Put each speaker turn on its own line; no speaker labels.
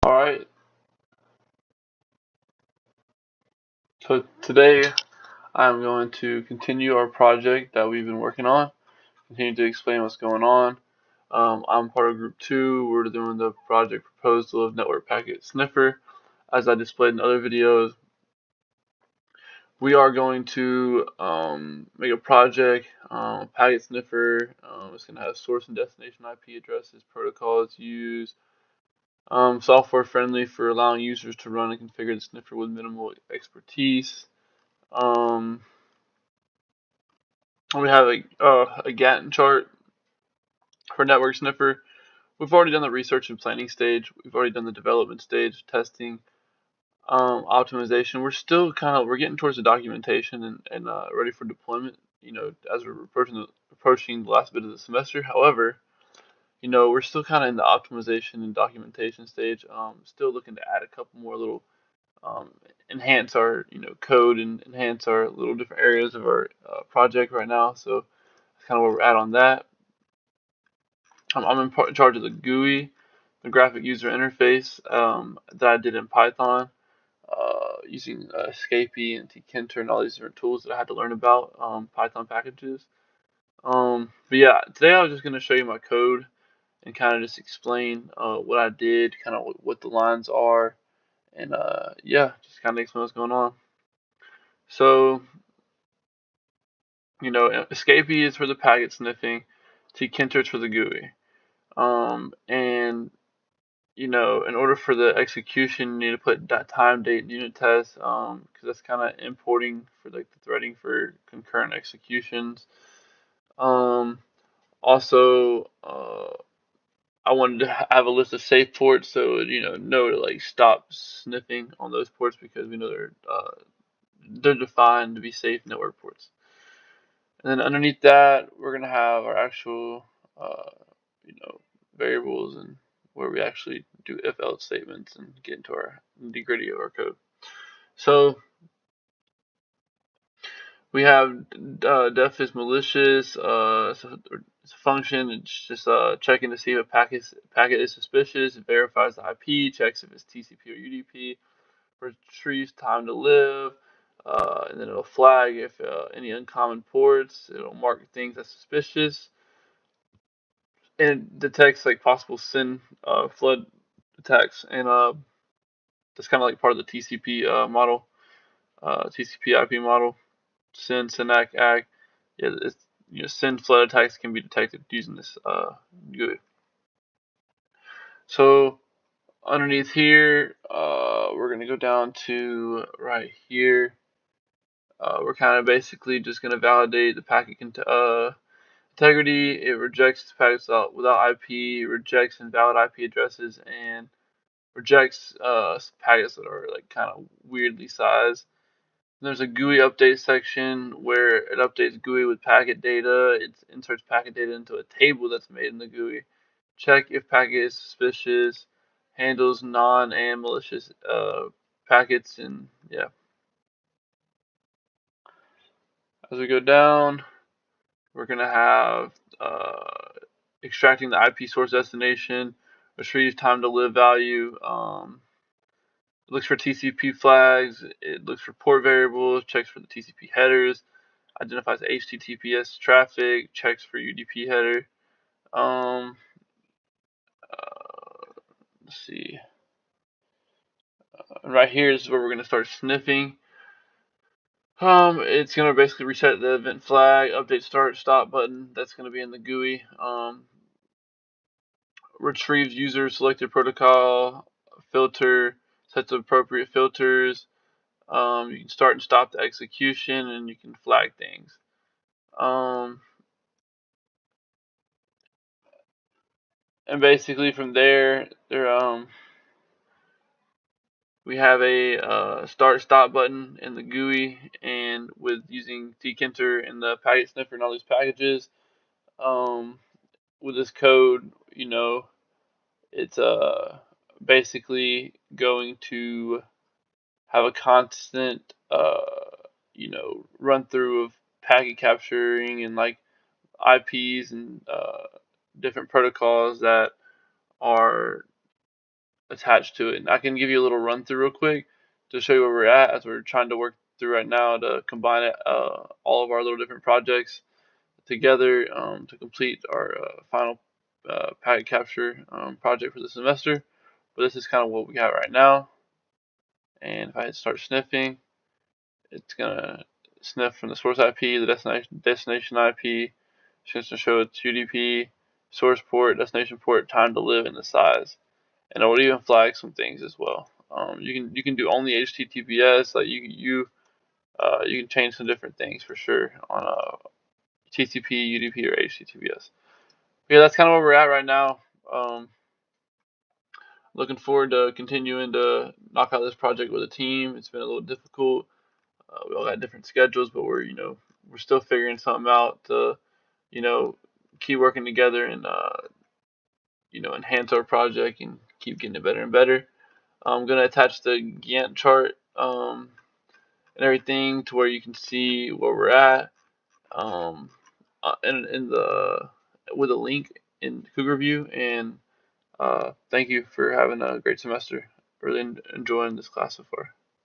Alright, so today I'm going to continue our project that we've been working on, continue to explain what's going on. I'm part of group 2. We're doing the project proposal of network packet sniffer. As I displayed in other videos, we are going to make a project, packet sniffer. It's going to have source and destination IP addresses, protocols used, software friendly for allowing users to run and configure the sniffer with minimal expertise. We have a Gantt chart for network sniffer. We've already done the research and planning stage. We've already done the development stage, testing, optimization. We're getting towards the documentation and ready for deployment. As we're approaching the last bit of the semester. However, we're still kind of in the optimization and documentation stage. Still looking to add a couple more little enhance our code and enhance our little different areas of our project right now. So that's kind of where we're at on that. I'm in charge of the GUI, the graphic user interface, that I did in Python, using Escapee and tkinter and all these different tools that I had to learn about, Python packages. But yeah, today I was just going to show you my code and kind of just explain what I did, kind of what the lines are, and yeah, just kind of explain what's going on. So, Escapee is for the packet sniffing, tkinter is for the GUI. And in order for the execution, you need to put that time, date, and unit test, because that's kind of importing for like the threading for concurrent executions. Also, I wanted to have a list of safe ports, so know to like stop sniffing on those ports because we know they're defined to be safe network ports. And then underneath that, we're gonna have our actual, you know, variables and where we actually do if-else statements and get into our nitty-gritty of our code. So we have def is malicious. It's a function. It's just checking to see if a packet is suspicious. It verifies the IP, checks if it's TCP or UDP, retrieves time to live, and then it'll flag if any uncommon ports. It'll mark things as suspicious, and it detects like possible SYN flood attacks, and that's kind of like part of the TCP model, TCP IP model. SYN, SYNAC, ACK. Yeah, SYN flood attacks can be detected using this GUI. So underneath here, we're gonna go down to right here. We're kind of basically just gonna validate the packet integrity. It rejects packets without IP, rejects invalid IP addresses, and rejects packets that are like kind of weirdly sized. There's a GUI update section where it updates GUI with packet data. It inserts packet data into a table that's made in the GUI. Check if packet is suspicious. Handles non and malicious packets, and yeah. As we go down, we're gonna have extracting the IP source destination, retrieves time to live value. It looks for TCP flags. It looks for port variables. Checks for the TCP headers. Identifies HTTPS traffic. Checks for UDP header. Let's see. Right here is where we're going to start sniffing. It's going to basically reset the event flag, update start stop button. That's going to be in the GUI. Retrieves user selected protocol filter, sets appropriate filters. You can start and stop the execution, and you can flag things. And basically from there, we have a start stop button in the GUI, and with using tkinter and the packet sniffer and all these packages, with this code, it's basically going to have a constant run through of packet capturing and like IPs and different protocols that are attached to it. And I can give you a little run through real quick to show you where we're at as we're trying to work through right now to combine it, all of our little different projects together to complete our final packet capture project for the semester. But this is kind of what we got right now. And if I start sniffing, it's gonna sniff from the source IP, the destination IP. It's going to show its UDP, source port, destination port, time to live, and the size. And it will even flag some things as well. You can do only HTTPS. Like you can change some different things for sure on TCP, UDP, or HTTPS. Yeah, that's kind of where we're at right now. Looking forward to continuing to knock out this project with a team. It's been a little difficult. We all got different schedules, but we're still figuring something out to keep working together and enhance our project and keep getting it better and better. I'm gonna attach the Gantt chart and everything to where you can see where we're at in the with a link in Cougar View. And thank you for having a great semester. Really enjoying this class so far.